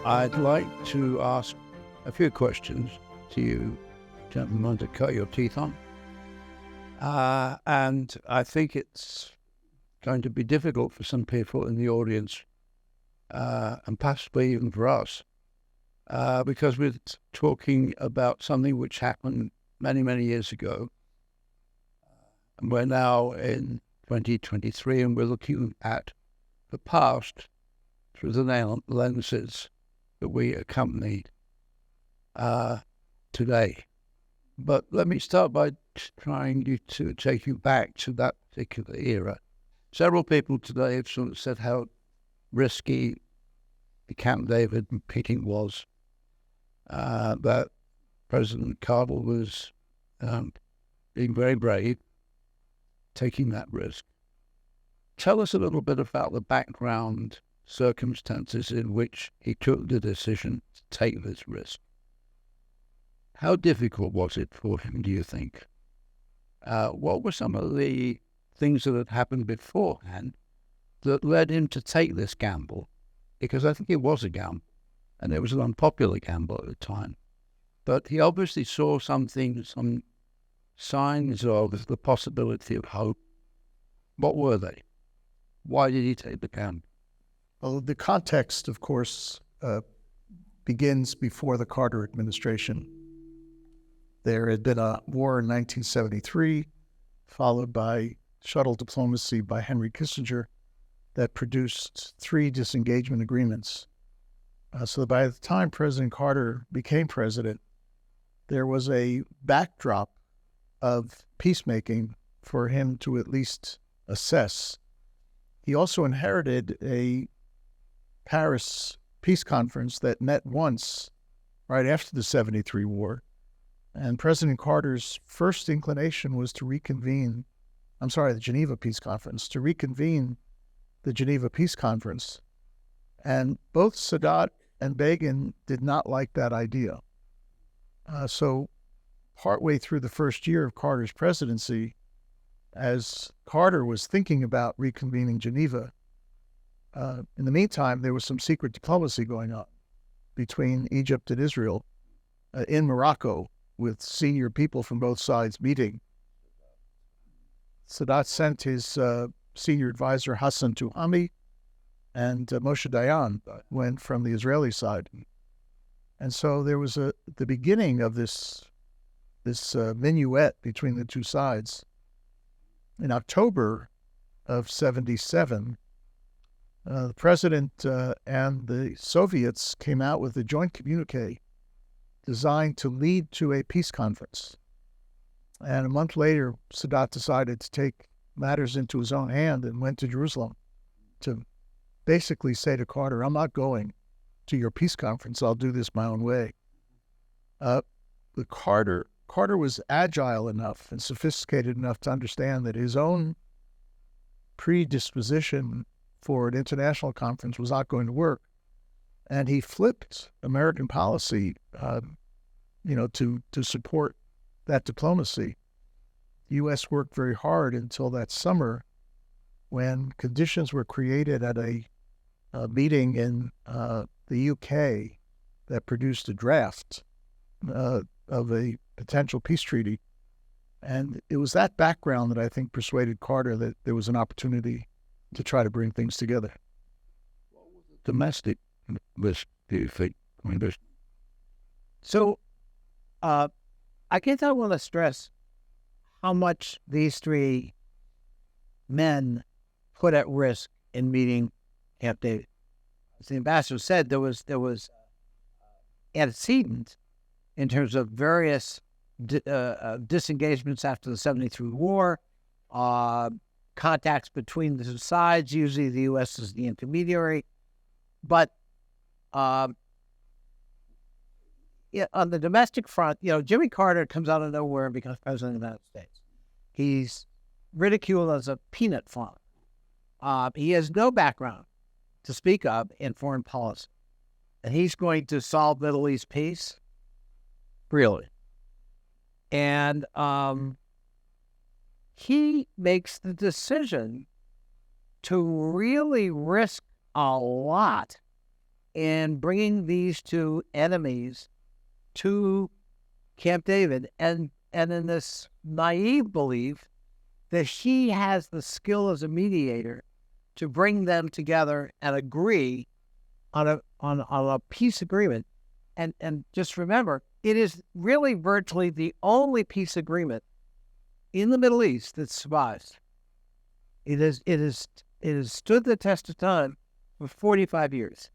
I'd like to ask a few questions to you, gentlemen, to cut your teeth on. And I think it's going to be difficult for some people in the audience, and possibly even for us, because we're talking about something which happened many, many years ago. And we're now in 2023, and we're looking at the past through the lenses that we accompanied today. But let me start by trying to take you back to that particular era. Several people today have sort of said how risky the Camp David meeting was, that President Carter was being very brave, taking that risk. Tell us a little bit about the background circumstances in which he took the decision to take this risk. How difficult was it for him, do you think? What were some of the things that had happened beforehand that led him to take this gamble? Because I think it was a gamble, and it was an unpopular gamble at the time. But he obviously saw some signs of the possibility of hope. What were they? Why did he take the gamble? Well, the context, of course, begins before the Carter administration. There had been a war in 1973, followed by shuttle diplomacy by Henry Kissinger that produced 3 disengagement agreements. So that by the time President Carter became president, there was a backdrop of peacemaking for him to at least assess. He also inherited a Paris peace conference that met once right after the 73 war. And President Carter's first inclination was to reconvene, the Geneva Peace Conference, to reconvene the Geneva Peace Conference. And both Sadat and Begin did not like that idea. So partway through the first year of Carter's presidency, as Carter was thinking about reconvening Geneva, in the meantime, there was some secret diplomacy going on between Egypt and Israel in Morocco, with senior people from both sides meeting. Sadat sent his senior advisor Hassan Touhami, and Moshe Dayan went from the Israeli side. And so there was the beginning of this minuet between the two sides. In October of 77, the president and the Soviets came out with a joint communique designed to lead to a peace conference. And a month later, Sadat decided to take matters into his own hand and went to Jerusalem to basically say to Carter, I'm not going to your peace conference, I'll do this my own way. Carter was agile enough and sophisticated enough to understand that his own predisposition for an international conference was not going to work. And he flipped American policy, to support that diplomacy. The U.S. worked very hard until that summer when conditions were created at a meeting in the U.K. that produced a draft of a potential peace treaty. And it was that background that I think persuaded Carter that there was an opportunity to try to bring things together. Domestic risk, do you think? So, I guess I want to stress how much these 3 men put at risk in meeting Camp David. As the ambassador said, there was antecedents in terms of various disengagements after the 73 war, contacts between the 2 sides. Usually the U.S. is the intermediary. But on the domestic front, Jimmy Carter comes out of nowhere and becomes president of the United States. He's ridiculed as a peanut farmer. He has no background to speak of in foreign policy. And he's going to solve Middle East peace? Really? And he makes the decision to really risk a lot in bringing these two enemies to Camp David, and in this naive belief that he has the skill as a mediator to bring them together and agree on a peace agreement. And just remember, it is really virtually the only peace agreement in the Middle East that survives. It has stood the test of time for 45 years.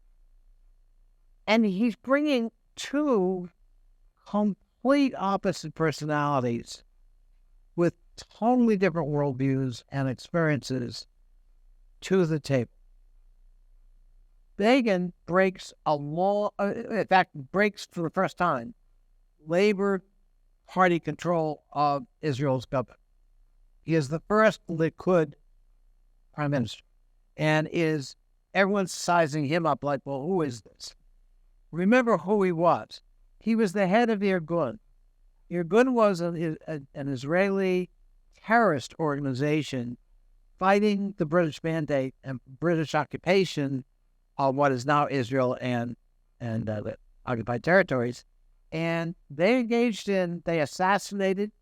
And he's bringing two complete opposite personalities with totally different worldviews and experiences to the table. Begin breaks a law, in fact, breaks for the first time Labor Party control of Israel's government. He is the first Likud prime minister, and everyone's sizing him up like, well, who is this? Remember who he was. He was the head of Irgun. Irgun was an Israeli terrorist organization fighting the British mandate and British occupation of what is now Israel and the occupied territories. And they assassinated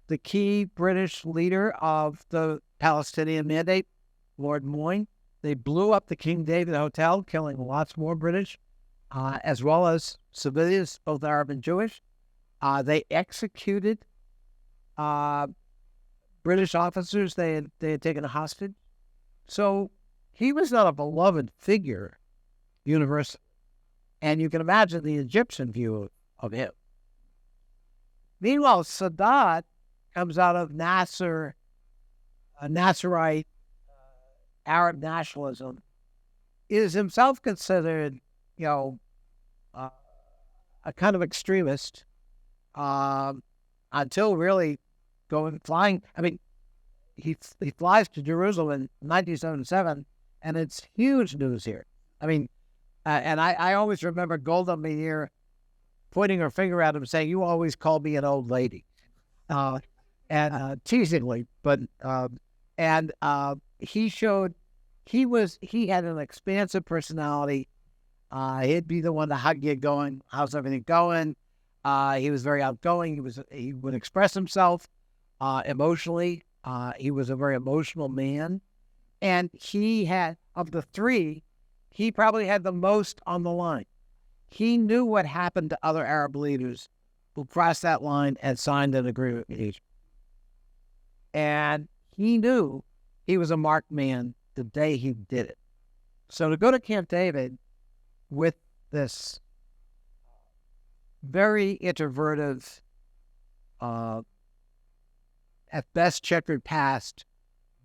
the key British leader of the Palestinian mandate, Lord Moyne. They blew up the King David Hotel, killing lots more British, as well as civilians, both Arab and Jewish. They executed British officers they had taken hostage. So he was not a beloved figure universally. And you can imagine the Egyptian view of him. Meanwhile, Sadat comes out of Nasserite Arab nationalism, is himself considered, a kind of extremist until really flying. I mean, he flies to Jerusalem in 1977, and it's huge news here. I mean, and I always remember Golda Meir pointing her finger at him, saying, "You always call me an old lady," and teasingly, but he showed he had an expansive personality. He'd be the one to hug you, going, "How's everything going?" He was very outgoing. He would express himself emotionally. He was a very emotional man, and he had, of the three, he probably had the most on the line. He knew what happened to other Arab leaders who crossed that line and signed an agreement with Egypt. And he knew he was a marked man the day he did it. So to go to Camp David with this very introverted, at best checkered past,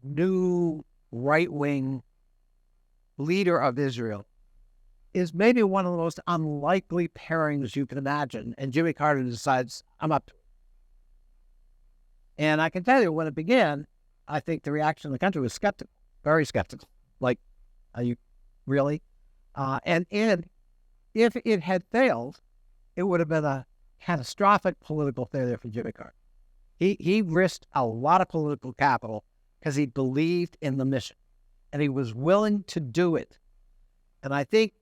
new right-wing leader of Israel is maybe one of the most unlikely pairings you can imagine. And Jimmy Carter decides, I'm up to it. And I can tell you, when it began, I think the reaction of the country was skeptical, very skeptical. Like, are you really? And if it had failed, it would have been a catastrophic political failure for Jimmy Carter. He risked a lot of political capital because he believed in the mission, and he was willing to do it. And I think,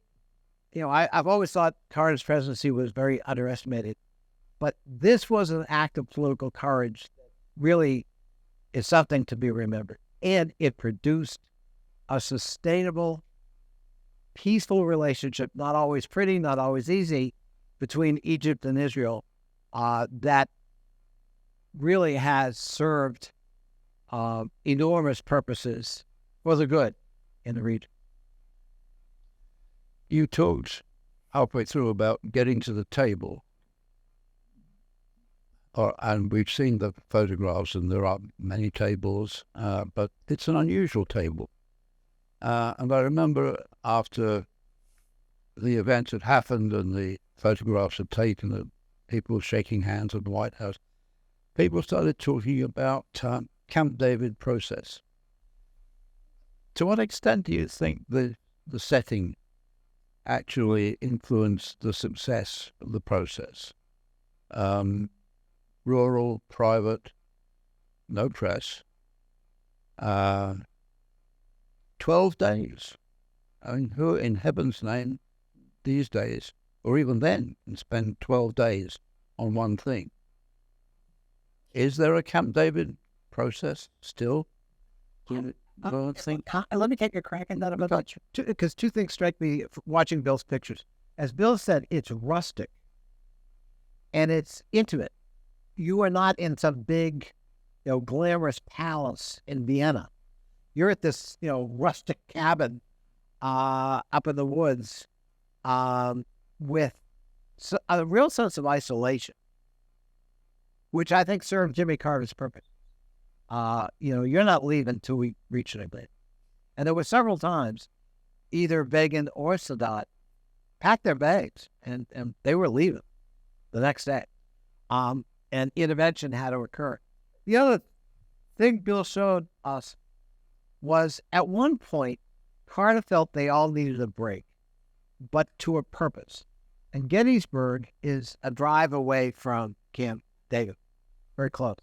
I've always thought Carter's presidency was very underestimated, but this was an act of political courage that really is something to be remembered. And it produced a sustainable, peaceful relationship, not always pretty, not always easy, between Egypt and Israel, that really has served enormous purposes for the good in the region. You talked halfway through about getting to the table, and we've seen the photographs, and there are many tables, but it's an unusual table. And I remember after the events had happened and the photographs had taken of people shaking hands at the White House, people started talking about Camp David process. To what extent do you think the setting actually influenced the success of the process? Rural, private, no press. 12 days. I mean, who in heaven's name these days, or even then, and spend 12 days on one thing. Is there a Camp David process still? Let me take a crack at that. Because two things strike me watching Bill's pictures. As Bill said, it's rustic and it's intimate. You are not in some big, glamorous palace in Vienna. You're at this, rustic cabin up in the woods with a real sense of isolation, which I think served Jimmy Carter's purpose. You're not leaving until we reach an agreement. And there were several times either Begin or Sadat packed their bags and they were leaving the next day. And intervention had to occur. The other thing Bill showed us was at one point, Carter felt they all needed a break, but to a purpose. And Gettysburg is a drive away from Camp David, very close.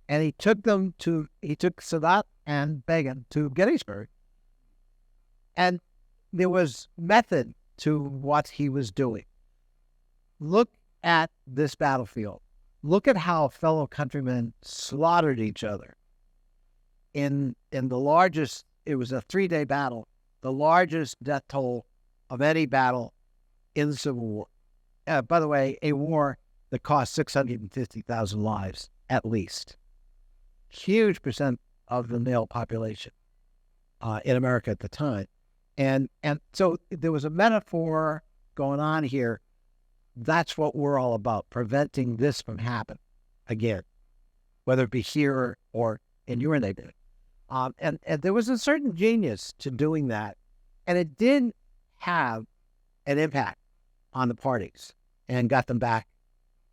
And he took Sadat and Begin to Gettysburg. And there was method to what he was doing. Look at this battlefield. Look at how fellow countrymen slaughtered each other. In the largest, it was a 3-day battle, the largest death toll of any battle in the Civil War. By the way, a war that cost 650,000 lives at least. Huge percent of the male population in America at the time. And so there was a metaphor going on here. That's what we're all about, preventing this from happening again, whether it be here or in your neighborhood. And there was a certain genius to doing that. And it did have an impact on the parties and got them back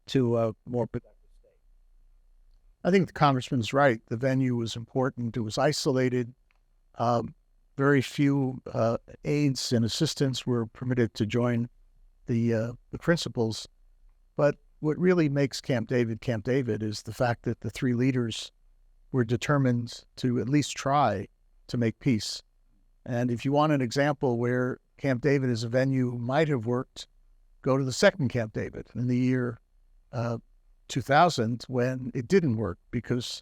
to a more productive state. I think the congressman's right. The venue was important. It was isolated. Very few aides and assistants were permitted to join the principals. But what really makes Camp David is the fact that the three leaders were determined to at least try to make peace. And if you want an example where Camp David as a venue might have worked, go to the second Camp David in the year 2000 when it didn't work, because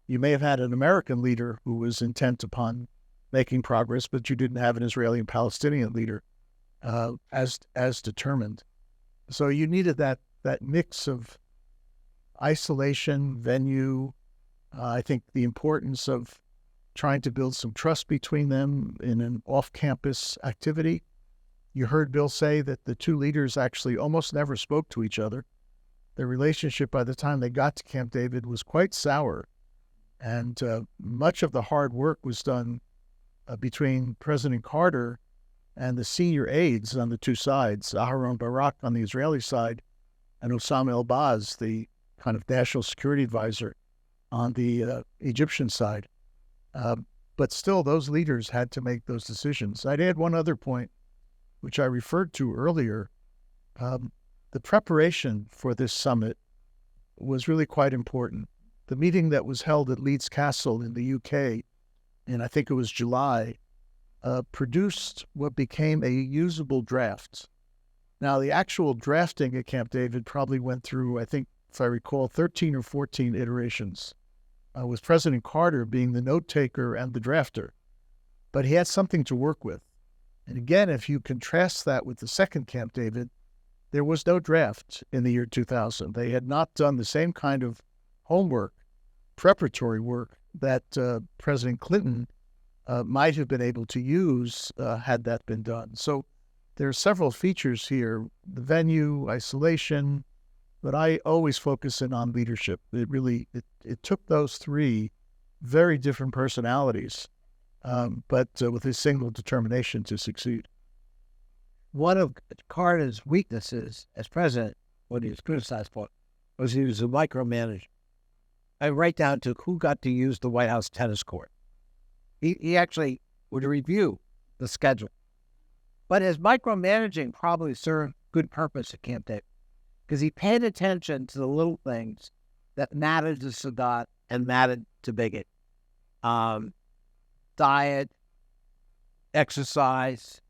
you may have had an American leader who was intent upon making progress, but you didn't have an Israeli and Palestinian leader as determined. So you needed that mix of isolation, venue. I think the importance of trying to build some trust between them in an off-campus activity. You heard Bill say that the two leaders actually almost never spoke to each other. Their relationship by the time they got to Camp David was quite sour. And much of the hard work was done between President Carter and the senior aides on the two sides, Aharon Barak on the Israeli side and Osama El-Baz, the kind of national security advisor on the Egyptian side. But still, those leaders had to make those decisions. I'd add one other point, which I referred to earlier. The preparation for this summit was really quite important. The meeting that was held at Leeds Castle in the UK, and I think it was July, produced what became a usable draft. Now, the actual drafting at Camp David probably went through, I think, if I recall, 13 or 14 iterations, with President Carter being the note taker and the drafter. But he had something to work with. And again, if you contrast that with the second Camp David, there was no draft in the year 2000. They had not done the same kind of homework, preparatory work that President Clinton might have been able to use had that been done. So there are several features here: the venue, isolation, but I always focus in on leadership. It took those three very different personalities, but with a single determination to succeed. One of Carter's weaknesses as president, what he was criticized for, was he was a micromanager. Right down to who got to use the White House tennis court. He actually would review the schedule. But his micromanaging probably served good purpose at Camp David, because he paid attention to the little things that mattered to Sadat and mattered to Begin. Diet, exercise,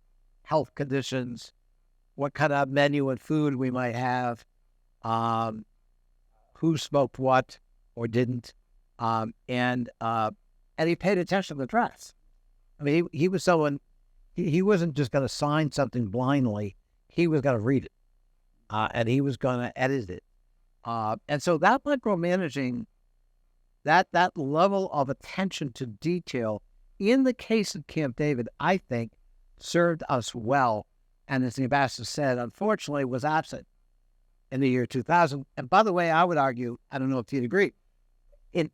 health conditions, what kind of menu and food we might have, who smoked what or didn't, and he paid attention to the dress. I mean, he was someone, he wasn't just going to sign something blindly. He was going to read it, and he was going to edit it. And so that micromanaging, that level of attention to detail, in the case of Camp David, I think served us well. And as the ambassador said, unfortunately, was absent in the year 2000. And by the way, I would argue, I don't know if you'd agree, in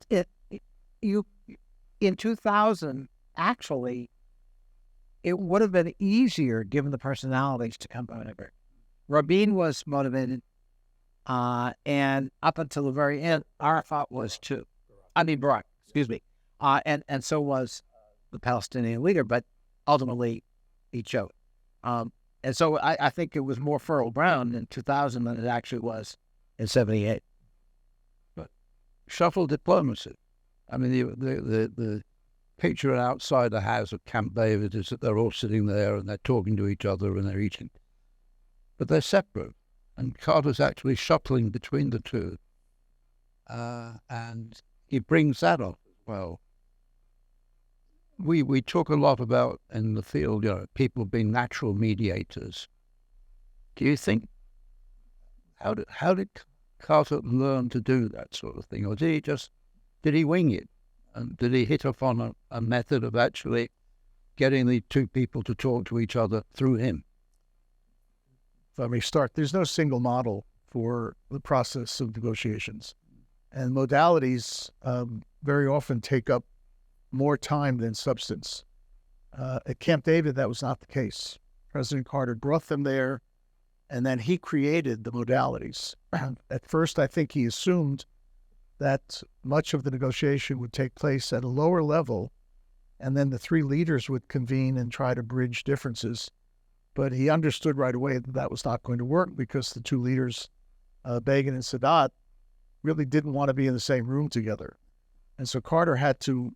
2000, actually, it would have been easier, given the personalities, to come over. Rabin was motivated, and up until the very end, Arafat was too. I mean, Barak, excuse me. And so was the Palestinian leader, but ultimately he choked. And so I think it was more fertile ground in 2000 than it actually was in 78. But shuffle diplomacy. I mean, the picture outside the house of Camp David is that they're all sitting there and they're talking to each other and they're eating. But they're separate. And Carter's actually shuttling between the two. And he brings that up as well. We talk a lot about in the field, people being natural mediators. Do you think, how did Carter learn to do that sort of thing? Or did he wing it? And did he hit upon a method of actually getting the two people to talk to each other through him? If I may start, there's no single model for the process of negotiations. And modalities very often take up more time than substance. At Camp David, that was not the case. President Carter brought them there, and then he created the modalities. At first, I think he assumed that much of the negotiation would take place at a lower level, and then the three leaders would convene and try to bridge differences. But he understood right away that that was not going to work, because the two leaders, Begin and Sadat, really didn't want to be in the same room together. And so Carter had to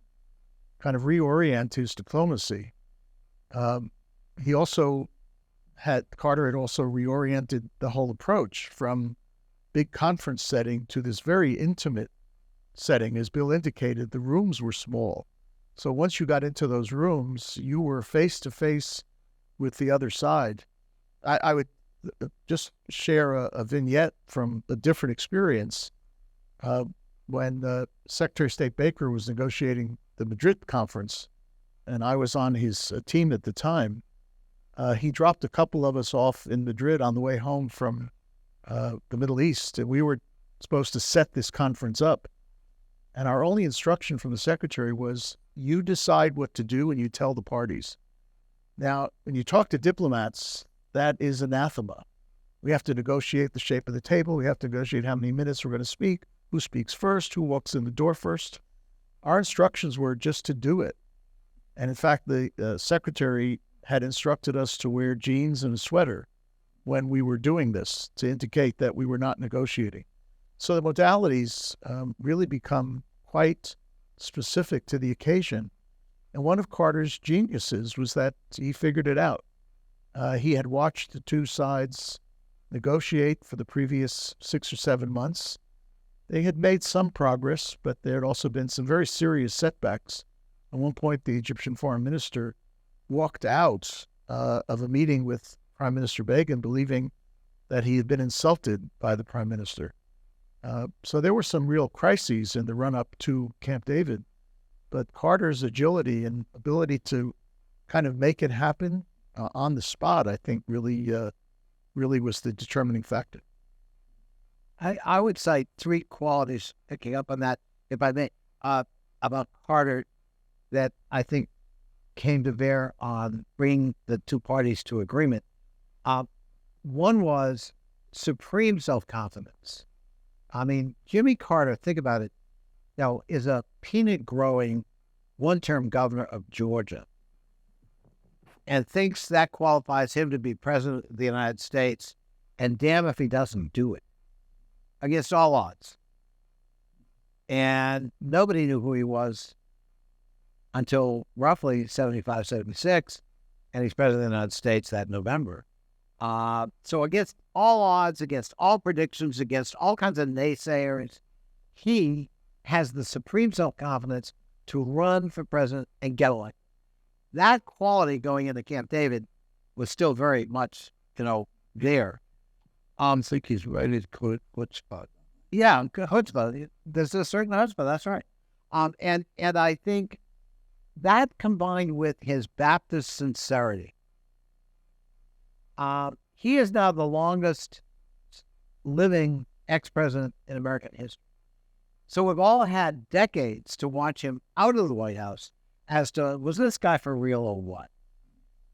kind of reorient his diplomacy. Carter had also reoriented the whole approach from big conference setting to this very intimate setting. As Bill indicated, the rooms were small. So once you got into those rooms, you were face to face with the other side. I would just share a vignette from a different experience. When Secretary of State Baker was negotiating the Madrid conference, and I was on his team at the time, he dropped a couple of us off in Madrid on the way home from the Middle East, and we were supposed to set this conference up. And our only instruction from the secretary was, you decide what to do and you tell the parties. Now, when you talk to diplomats, that is anathema. We have to negotiate the shape of the table. We have to negotiate how many minutes we're going to speak, who speaks first, who walks in the door first. Our instructions were just to do it. And in fact, the secretary had instructed us to wear jeans and a sweater when we were doing this, to indicate that we were not negotiating. So the modalities really become quite specific to the occasion. And one of Carter's geniuses was that he figured it out. He had watched the two sides negotiate for the previous 6 or 7 months. They had made some progress, but there had also been some very serious setbacks. At one point, the Egyptian foreign minister walked out of a meeting with Prime Minister Begin, believing that he had been insulted by the Prime Minister. So there were some real crises in the run-up to Camp David, but Carter's agility and ability to kind of make it happen on the spot, I think, really was the determining factor. I would cite 3 qualities, picking up on that, if I may, about Carter that I think came to bear on bringing the two parties to agreement. One was supreme self-confidence. I mean, Jimmy Carter, think about it, is a peanut-growing, one-term governor of Georgia, and thinks that qualifies him to be president of the United States, and damn if he doesn't do it, against all odds. And nobody knew who he was until roughly 75, 76, and he's president of the United States that November. So against all odds, against all predictions, against all kinds of naysayers, he has the supreme self-confidence to run for president and get elected. That quality going into Camp David was still very much, there. I think he's ready to call it chutzpah. Yeah, chutzpah. There's a certain chutzpah, that's right. And I think that combined with his Baptist sincerity, he is now the longest living ex-president in American history. So we've all had decades to watch him out of the White House as to, was this guy for real or what?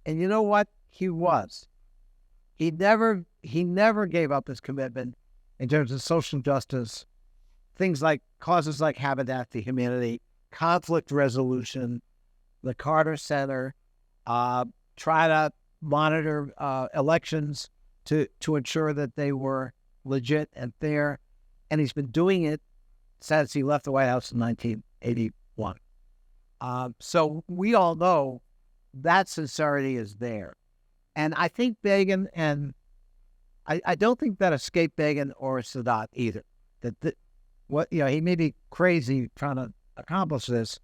And you know what? He was. He never gave up his commitment in terms of social justice, things like causes like Habitat for Humanity, conflict resolution, the Carter Center, try to monitor elections to ensure that they were legit and fair. And he's been doing it since he left the White House in 1981. So we all know that sincerity is there. And I think Begin, and I don't think that escaped Begin or Sadat either. He may be crazy trying to accomplish this,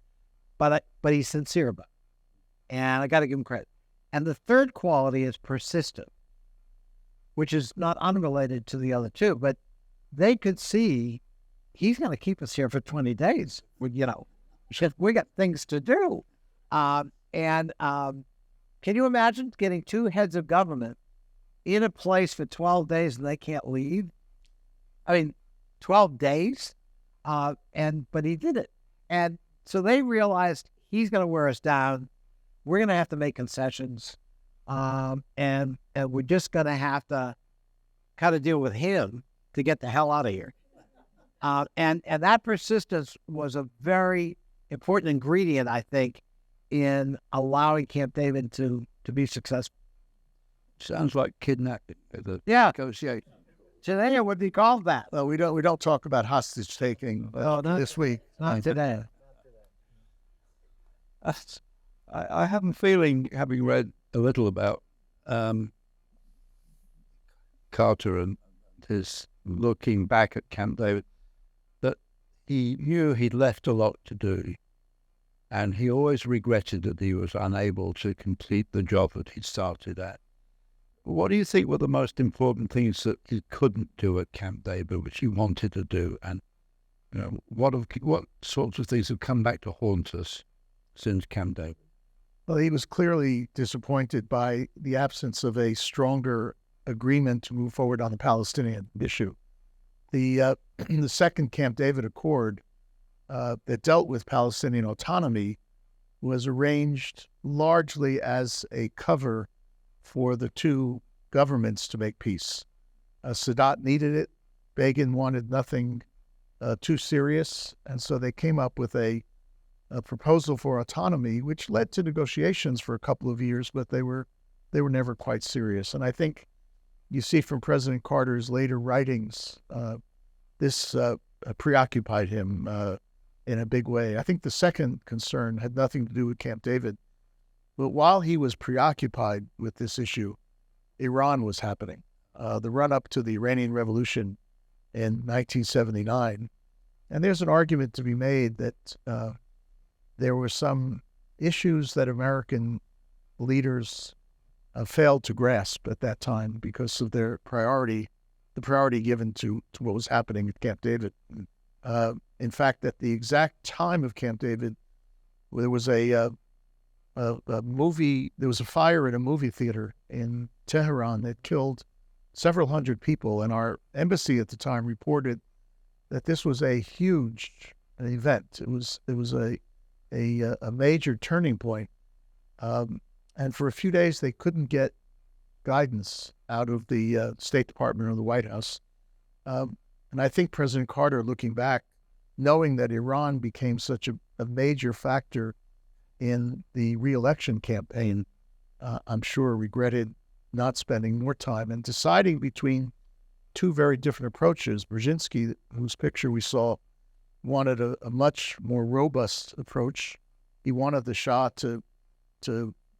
but he's sincere about it. And I got to give him credit. And the third quality is persistent, which is not unrelated to the other two, but they could see he's going to keep us here for 20 days. We got things to do. Can you imagine getting two heads of government in a place for 12 days and they can't leave? I mean, 12 days? But he did it. And so they realized he's going to wear us down. We're going to have to make concessions. And we're just going to have to kind of deal with him to get the hell out of here. And that persistence was a very important ingredient, I think, in allowing Camp David to be successful. Sounds like kidnapping. Negotiation. Today it would be called that. Well, we don't talk about hostage taking this week. Not today. I have a feeling, having read a little about Carter and his looking back at Camp David, that he knew he'd left a lot to do. And he always regretted that he was unable to complete the job that he'd started at. What do you think were the most important things that he couldn't do at Camp David, which he wanted to do? And what sorts of things have come back to haunt us since Camp David? Well, he was clearly disappointed by the absence of a stronger agreement to move forward on the Palestinian issue. The second Camp David Accord that dealt with Palestinian autonomy was arranged largely as a cover for the two governments to make peace. Sadat needed it. Begin wanted nothing too serious. And so they came up with a proposal for autonomy, which led to negotiations for a couple of years, but they were never quite serious. And I think you see from President Carter's later writings, this preoccupied him in a big way. I think the second concern had nothing to do with Camp David, but while he was preoccupied with this issue, Iran was happening. The run-up to the Iranian Revolution in 1979. And there's an argument to be made that there were some issues that American leaders failed to grasp at that time because of the priority given to what was happening at Camp David. In fact, at the exact time of Camp David, there was a fire in a movie theater in Tehran that killed several hundred people, and our embassy at the time reported that this was a huge event. It was a major turning point, and for a few days they couldn't get guidance out of the State Department or the White House. And I think President Carter, looking back, knowing that Iran became such a major factor in the re-election campaign, I'm sure regretted not spending more time and deciding between two very different approaches. Brzezinski, whose picture we saw, wanted a much more robust approach. He wanted the Shah to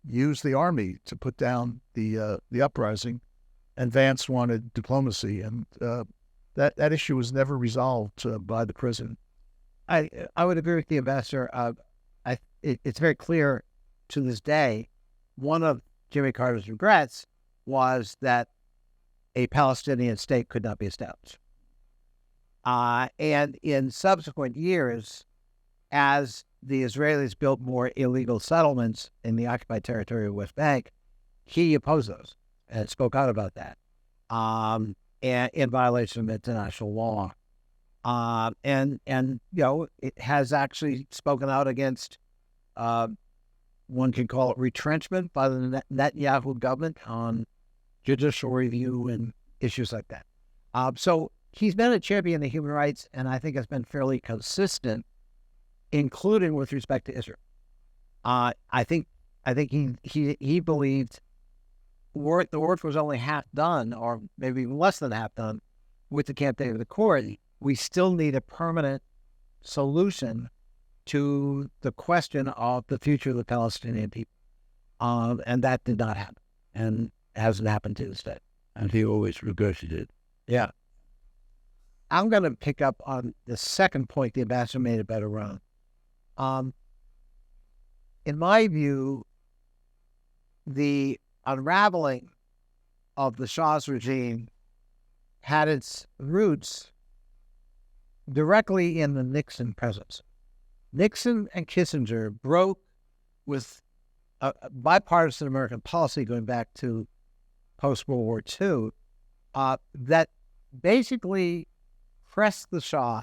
use the army to put down the uprising. and Vance wanted diplomacy, and that issue was never resolved by the president. I would agree with the ambassador. It's very clear to this day, one of Jimmy Carter's regrets was that a Palestinian state could not be established. And in subsequent years, as the Israelis built more illegal settlements in the occupied territory of West Bank, he opposed those and spoke out about that, and in violation of international law. And it has actually spoken out against, one can call it retrenchment by the Netanyahu government on judicial review and issues like that. So he's been a champion of human rights, and I think has been fairly consistent, including with respect to Israel. I think he believed the work was only half done, or maybe even less than half done, with the Camp David Accord. We still need a permanent solution to the question of the future of the Palestinian people. And that did not happen, and hasn't happened to this day. And he always regretted it. Yeah. I'm going to pick up on the second point the ambassador made about Iran. In my view, the unraveling of the Shah's regime had its roots directly in the Nixon presidency. Nixon and Kissinger broke with a bipartisan American policy going back to post-World War II that basically pressed the Shah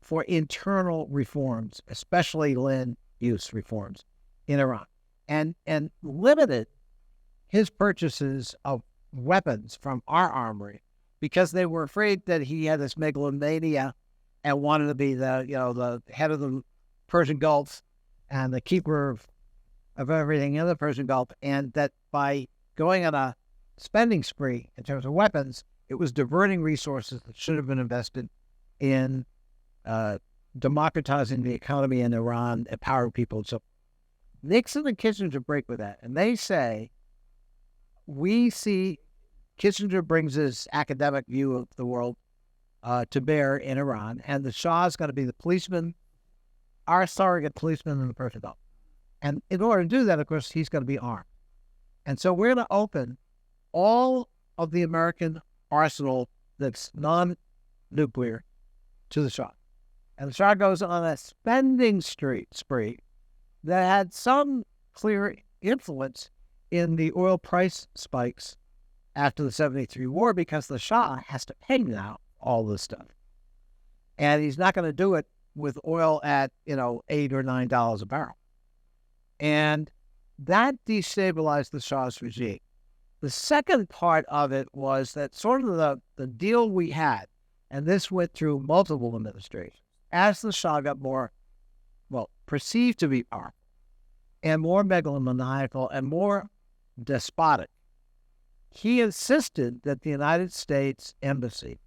for internal reforms, especially land use reforms in Iran, and limited his purchases of weapons from our armory because they were afraid that he had this megalomania and wanted to be the head of the Persian Gulf and the keeper of everything in the Persian Gulf, and that by going on a spending spree in terms of weapons, it was diverting resources that should have been invested in democratizing the economy in Iran, empowering people. So Nixon and Kissinger break with that, and they say, we see Kissinger brings his academic view of the world to bear in Iran, and the Shah is going to be the policeman, our surrogate policeman in the Persian Gulf. And in order to do that, of course, he's going to be armed. And so we're going to open all of the American arsenal that's non-nuclear to the Shah. And the Shah goes on a spending spree that had some clear influence in the oil price spikes after the 73 war, because the Shah has to pay now all this stuff. And he's not going to do it with oil at, $8 or $9 a barrel. And that destabilized the Shah's regime. The second part of it was that sort of the deal we had, and this went through multiple administrations, as the Shah got more, perceived to be powerful, and more megalomaniacal, and more despotic, he insisted that the United States Embassy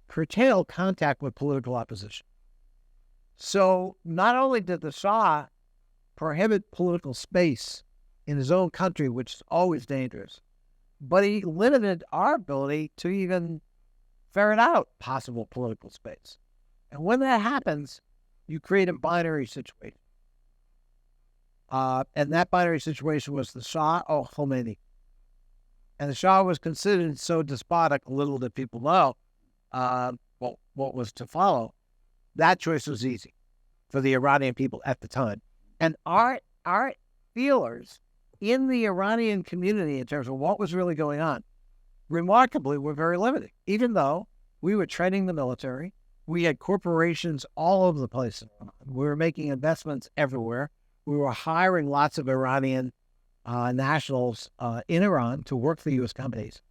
curtail contact with political opposition. So not only did the Shah prohibit political space in his own country, which is always dangerous, but he limited our ability to even ferret out possible political space. And when that happens, you create a binary situation. And that binary situation was the Shah or Khomeini. And the Shah was considered so despotic, little did people know what was to follow. That choice was easy for the Iranian people at the time. And our feelers in the Iranian community in terms of what was really going on, remarkably, were very limited. Even though we were training the military, we had corporations all over the place in Iran. We were making investments everywhere. We were hiring lots of Iranian nationals in Iran to work for U.S. companies.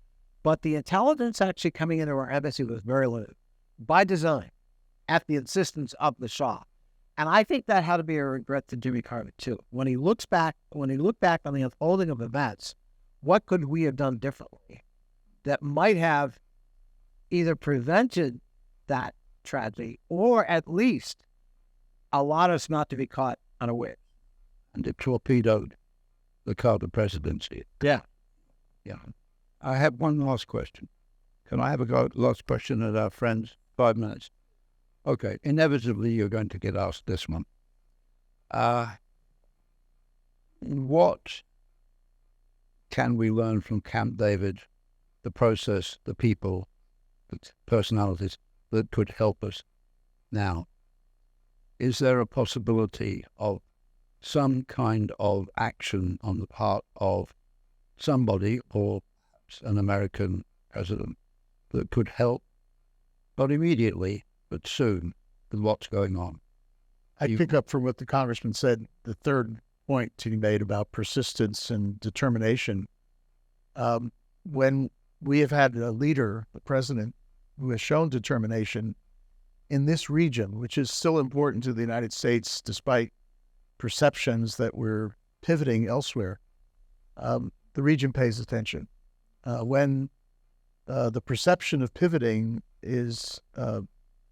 But the intelligence actually coming into our embassy was very limited, by design, at the insistence of the Shah. And I think that had to be a regret to Jimmy Carter, too. When he looked back on the unfolding of events, what could we have done differently that might have either prevented that tragedy or at least allowed us not to be caught unaware? And it torpedoed the Carter presidency. Yeah. Yeah. I have one last question. Can I have a last question at our friends? 5 minutes. Okay. Inevitably, you're going to get asked this one. What can we learn from Camp David, the process, the people, the personalities that could help us now? Is there a possibility of some kind of action on the part of somebody, or perhaps an American president, that could help, not immediately, but soon, with what's going on? I pick up from what the congressman said, the third point he made about persistence and determination. When we have had a leader, the president, who has shown determination in this region, which is still important to the United States, despite perceptions that we're pivoting elsewhere, the region pays attention. When the perception of pivoting is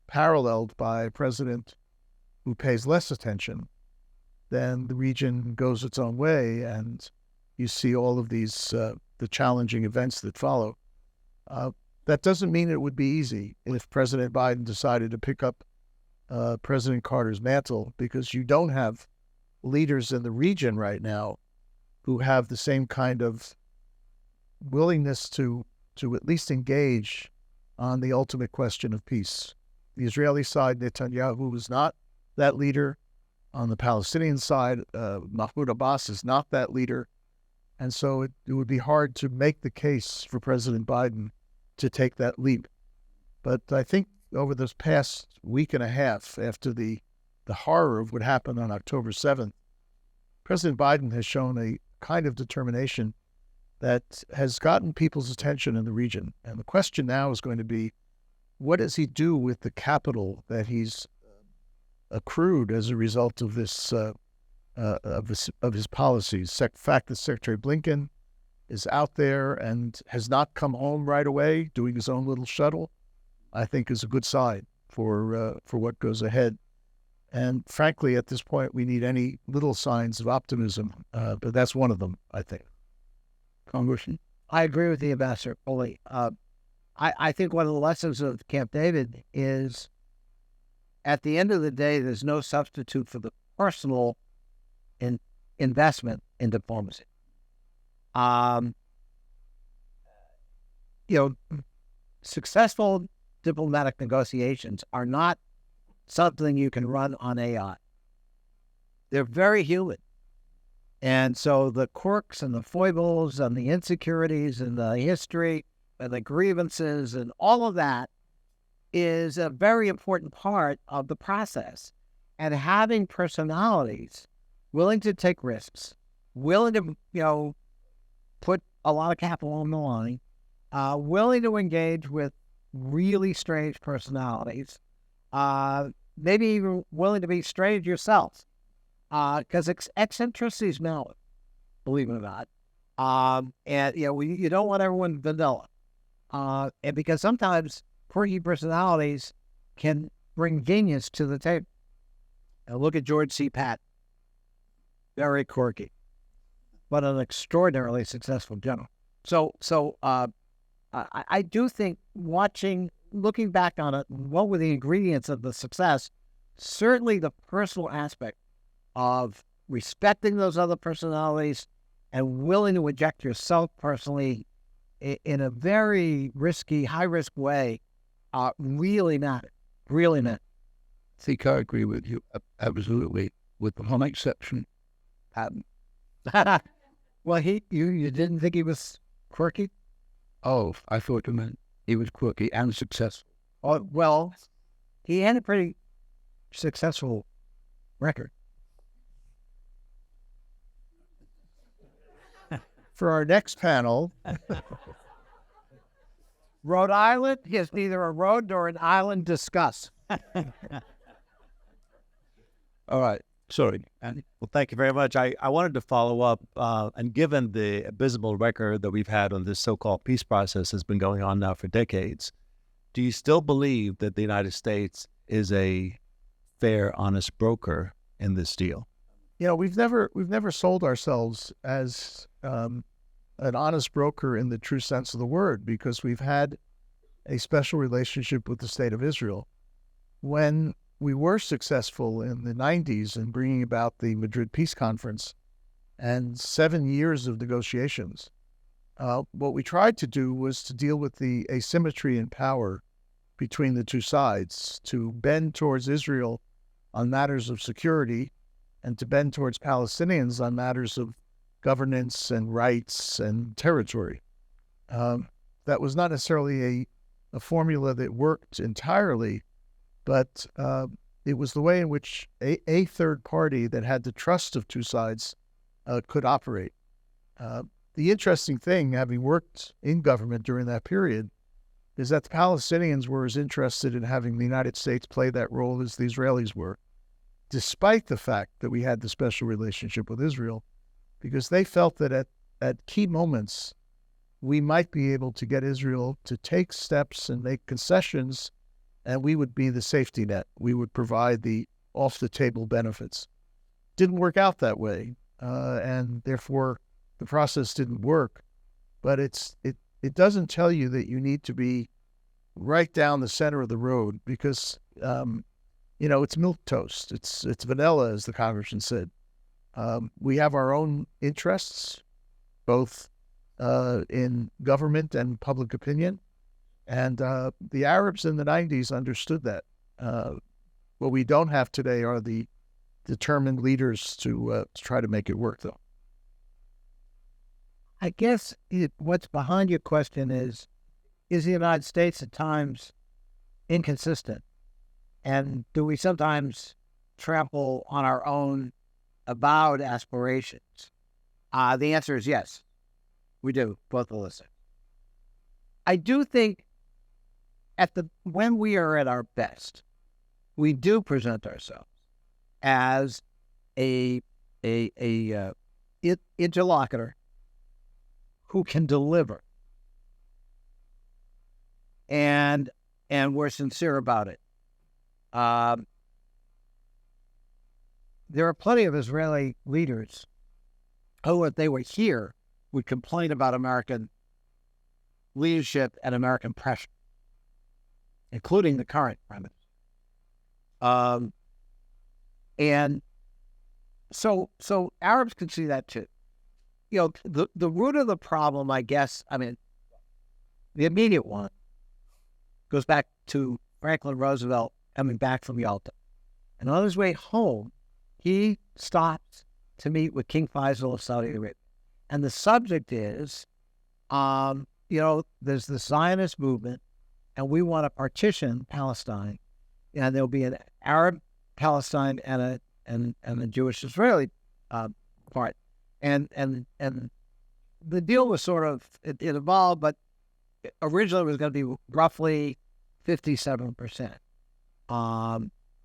paralleled by a president who pays less attention, then the region goes its own way, and you see all of these the challenging events that follow. That doesn't mean it would be easy if President Biden decided to pick up President Carter's mantle, because you don't have leaders in the region right now who have the same kind of willingness to at least engage on the ultimate question of peace. The Israeli side, Netanyahu was not that leader. On the Palestinian side, Mahmoud Abbas is not that leader. And so it would be hard to make the case for President Biden to take that leap. But I think over this past week and a half, after the horror of what happened on October 7th, President Biden has shown a kind of determination that has gotten people's attention in the region. And the question now is going to be, what does he do with the capital that he's accrued as a result of this of his policies? The fact that Secretary Blinken is out there and has not come home right away, doing his own little shuttle, I think is a good sign for what goes ahead. And frankly, at this point, we need any little signs of optimism, but that's one of them, I think. Congressman? I agree with the ambassador fully. I think one of the lessons of Camp David is, at the end of the day, there's no substitute for the personal investment in diplomacy. Successful diplomatic negotiations are not something you can run on AI. They're very human. And so the quirks and the foibles and the insecurities and the history and the grievances and all of that is a very important part of the process. And having personalities willing to take risks, willing to, put a lot of capital on the line, willing to engage with really strange personalities, maybe even willing to be strange yourself, because eccentricities matter, believe it or not. And you don't want everyone vanilla, and because sometimes quirky personalities can bring genius to the table. Now look at George C. Patton, very quirky, but an extraordinarily successful general. So I do think looking back on it, what were the ingredients of the success? Certainly the personal aspect of respecting those other personalities and willing to inject yourself personally in a very risky, high-risk way really mattered. Really mattered. I think I agree with you absolutely, with one exception, Patton. Well, you didn't think he was quirky? Oh, I thought you meant he was quirky and successful. Oh, well, he had a pretty successful record. For our next panel, Rhode Island is neither a road nor an island. Discuss. All right. Sorry, Andy. Well, thank you very much. I wanted to follow up, and given the abysmal record that we've had on this so-called peace process has been going on now for decades, do you still believe that the United States is a fair, honest broker in this deal? we've never sold ourselves as an honest broker in the true sense of the word, because we've had a special relationship with the state of Israel. When we were successful in the 90s in bringing about the Madrid Peace Conference and 7 years of negotiations, what we tried to do was to deal with the asymmetry in power between the two sides, to bend towards Israel on matters of security and to bend towards Palestinians on matters of governance and rights and territory. That was not necessarily a formula that worked entirely, but it was the way in which a third party that had the trust of two sides could operate. The interesting thing, having worked in government during that period, is that the Palestinians were as interested in having the United States play that role as the Israelis were, despite the fact that we had the special relationship with Israel, because they felt that at key moments, we might be able to get Israel to take steps and make concessions, and we would be the safety net. We would provide the off-the-table benefits. Didn't work out that way, and therefore the process didn't work. But it doesn't tell you that you need to be right down the center of the road, because it's milquetoast. It's vanilla, as the congressman said. We have our own interests, both in government and public opinion. And the Arabs in the 90s understood that. What we don't have today are the determined leaders to try to make it work, though. I guess what's behind your question is the United States at times inconsistent? And do we sometimes trample on our own avowed aspirations? The answer is yes, we do, both of us. I do think when we are at our best, we do present ourselves as a interlocutor who can deliver, and we're sincere about it. There are plenty of Israeli leaders who, if they were here, would complain about American leadership and American pressure, including the current prime minister. And so Arabs can see that too. The root of the problem, I guess, the immediate one goes back to Franklin Roosevelt coming back from Yalta. And on his way home, he stops to meet with King Faisal of Saudi Arabia. And the subject is, there's the Zionist movement, and we want to partition Palestine. And there'll be an Arab Palestine and a Jewish Israeli part. And the deal was sort of, it evolved, but originally it was going to be roughly 57%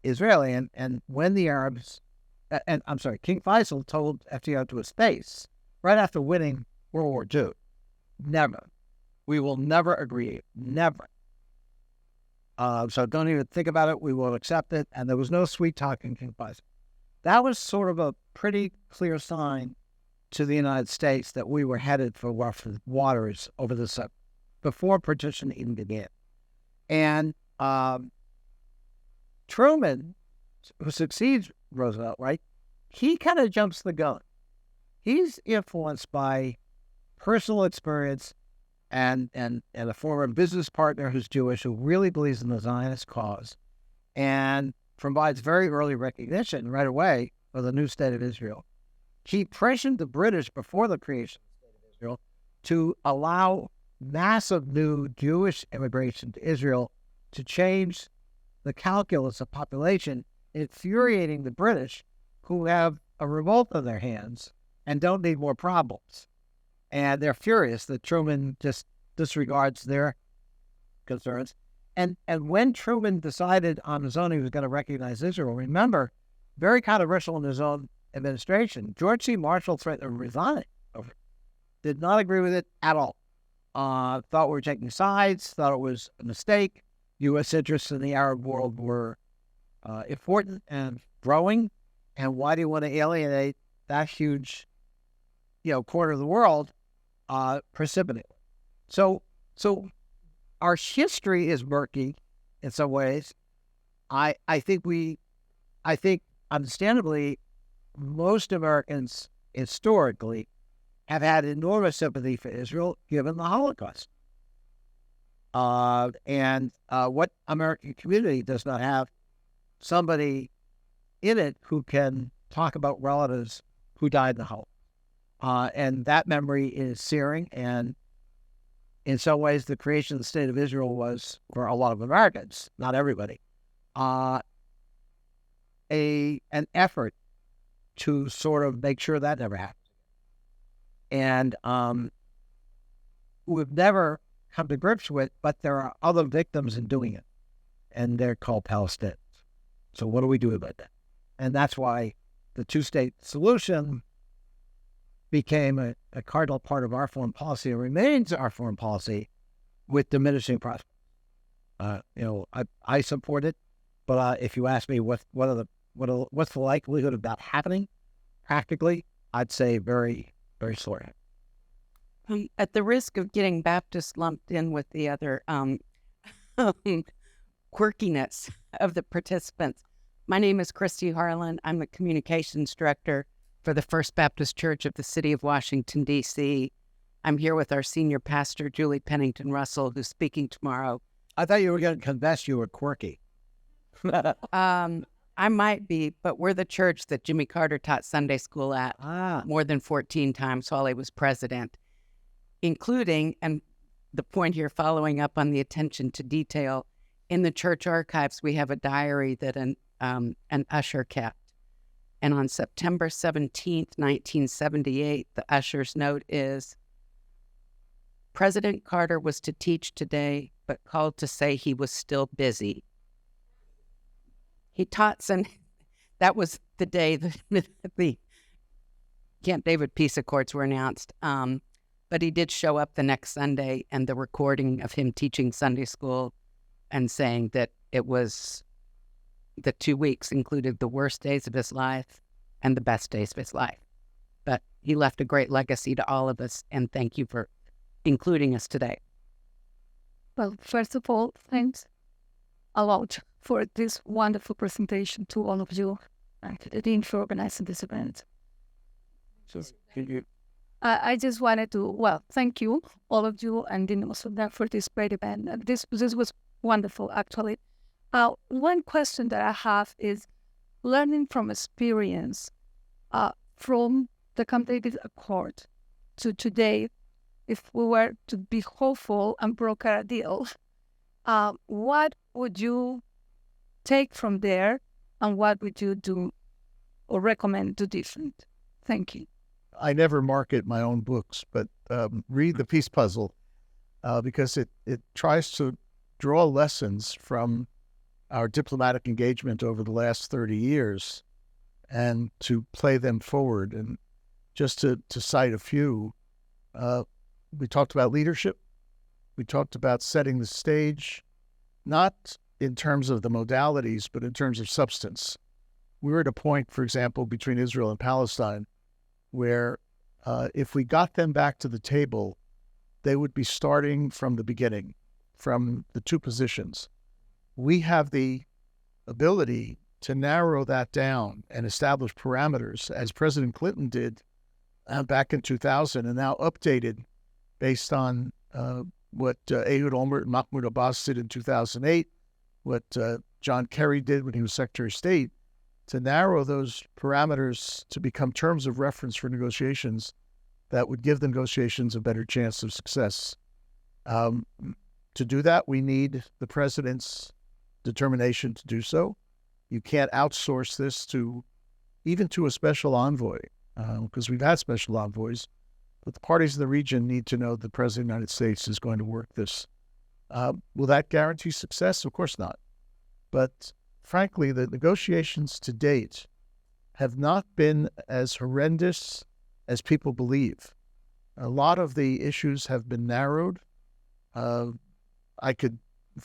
Israeli. And when the Arabs, King Faisal told FDR to his face, right after winning World War II, we will never agree, never. So don't even think about it, we will accept it. And there was no sweet talking King Faisal. That was sort of a pretty clear sign to the United States that we were headed for rough waters over the sub before partition even began. And Truman, who succeeds Roosevelt, right? He kind of jumps the gun. He's influenced by personal experience and a former business partner who's Jewish, who really believes in the Zionist cause and provides very early recognition right away of the new state of Israel. He pressured the British before the creation of the state of Israel to allow massive new Jewish immigration to Israel to change the calculus of population, infuriating the British, who have a revolt on their hands and don't need more problems. And they're furious that Truman just disregards their concerns. And when Truman decided on his own he was going to recognize Israel, remember, very controversial in his own administration, George C. Marshall threatened to resign over it. Did not agree with it at all. Thought we were taking sides, thought it was a mistake. U.S. interests in the Arab world were important and growing. And why do you want to alienate that huge, quarter of the world precipitately. So our history is murky in some ways. I think understandably, most Americans historically have had enormous sympathy for Israel given the Holocaust. And what American community does not have somebody in it who can talk about relatives who died in the Holocaust. And that memory is searing. And in some ways, the creation of the State of Israel was, for a lot of Americans, not everybody, an effort to sort of make sure that never happened. And we've never come to grips with, but there are other victims in doing it, and they're called Palestinians. So what do we do about that? And that's why the two-state solution became a cardinal part of our foreign policy and remains our foreign policy with diminishing prospects. I support it, but if you ask me what's the likelihood of that happening practically, I'd say very, very slow. At the risk of getting Baptist lumped in with the other quirkiness of the participants, my name is Christy Harlan. I'm the communications director for the First Baptist Church of the City of Washington, D.C. I'm here with our senior pastor, Julie Pennington Russell, who's speaking tomorrow. I thought you were going to confess you were quirky. I might be, but we're the church that Jimmy Carter taught Sunday school at more than 14 times while he was president, including, and the point here following up on the attention to detail, in the church archives, we have a diary that an usher kept. And on September 17th, 1978, the usher's note is, President Carter was to teach today, but called to say he was still busy. He taught that was the day the Camp David peace accords were announced. But he did show up the next Sunday, and the recording of him teaching Sunday school and saying that it was the 2 weeks included the worst days of his life and the best days of his life. But he left a great legacy to all of us, and thank you for including us today. Well, first of all, thanks a lot for this wonderful presentation to all of you and to the team for organizing this event. So, can you... I just wanted to, thank you, all of you, and then also that for this great event. This was wonderful, actually. One question that I have is learning from experience from the Camp David Accord to today. If we were to be hopeful and broker a deal, what would you take from there, and what would you do or recommend do different? Thank you. I never market my own books, but read The Peace Puzzle because it tries to draw lessons from our diplomatic engagement over the last 30 years and to play them forward. And just to cite a few, we talked about leadership. We talked about setting the stage, not in terms of the modalities, but in terms of substance. We're at a point, for example, between Israel and Palestine, where if we got them back to the table, they would be starting from the beginning, from the two positions. We have the ability to narrow that down and establish parameters, as President Clinton did back in 2000, and now updated based on what Ehud Olmert and Mahmoud Abbas did in 2008, what John Kerry did when he was Secretary of State, to narrow those parameters to become terms of reference for negotiations that would give the negotiations a better chance of success. To do that, we need the president's determination to do so. You can't outsource this even to a special envoy, because we've had special envoys, but the parties in the region need to know the President of the United States is going to work this. Will that guarantee success? Of course not. But frankly, the negotiations to date have not been as horrendous as people believe. A lot of the issues have been narrowed. If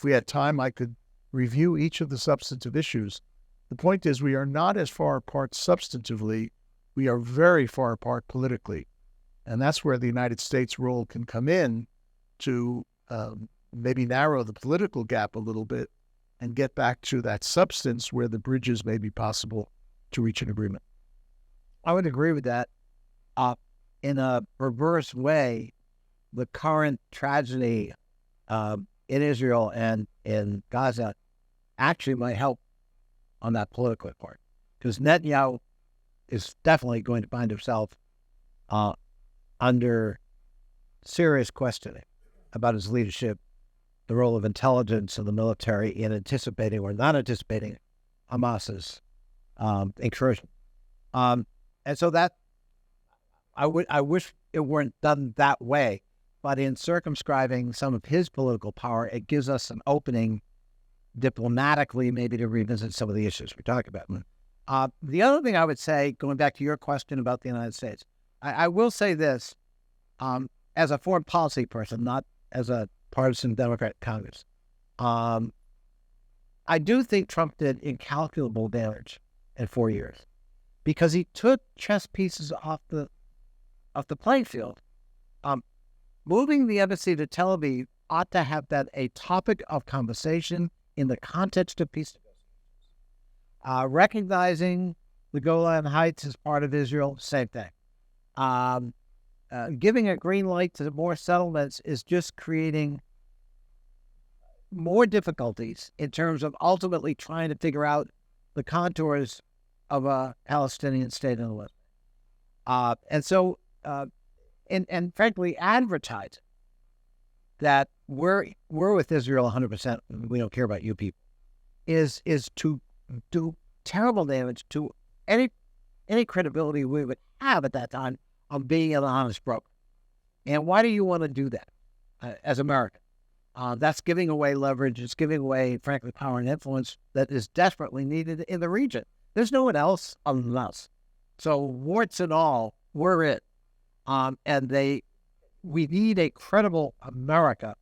we had time, I could review each of the substantive issues. The point is, we are not as far apart substantively. We are very far apart politically. And that's where the United States role can come in to maybe narrow the political gap a little bit and get back to that substance where the bridges may be possible to reach an agreement. I would agree with that. In a reverse way, the current tragedy in Israel and in Gaza actually might help on that political part, because Netanyahu is definitely going to find himself under serious questioning about his leadership, the role of intelligence and the military in anticipating or not anticipating Hamas's incursion. And so that I wish it weren't done that way, but in circumscribing some of his political power, it gives us an opening diplomatically maybe to revisit some of the issues we're talking about. The other thing I would say, going back to your question about the United States, I will say this, as a foreign policy person, not as a partisan Democrat Congress. I do think Trump did incalculable damage in 4 years because he took chess pieces off the playing field. Moving the embassy to Tel Aviv ought to have that a topic of conversation in the context of peace negotiations. Recognizing the Golan Heights as part of Israel, same thing. Giving a green light to more settlements is just creating more difficulties in terms of ultimately trying to figure out the contours of a Palestinian state in the West. And frankly, advertise that we're with Israel 100%. We don't care about you people. Is to do terrible damage to any credibility we would have at that time of being an honest broker. And why do you want to do that as America? That's giving away leverage. It's giving away, frankly, power and influence that is desperately needed in the region. There's no one else other than us. So warts and all, we're it. We need a credible America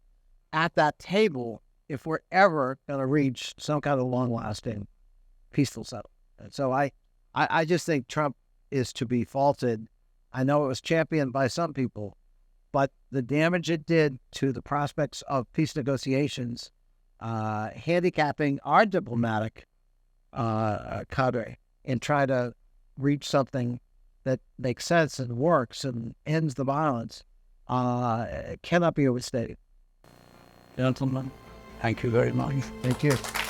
at that table if we're ever going to reach some kind of long-lasting, peaceful settlement. And so I just think Trump is to be faulted. I know it was championed by some people, but the damage it did to the prospects of peace negotiations, handicapping our diplomatic cadre in trying to reach something that makes sense and works and ends the violence, cannot be overstated. Gentlemen, thank you very much. Thank you.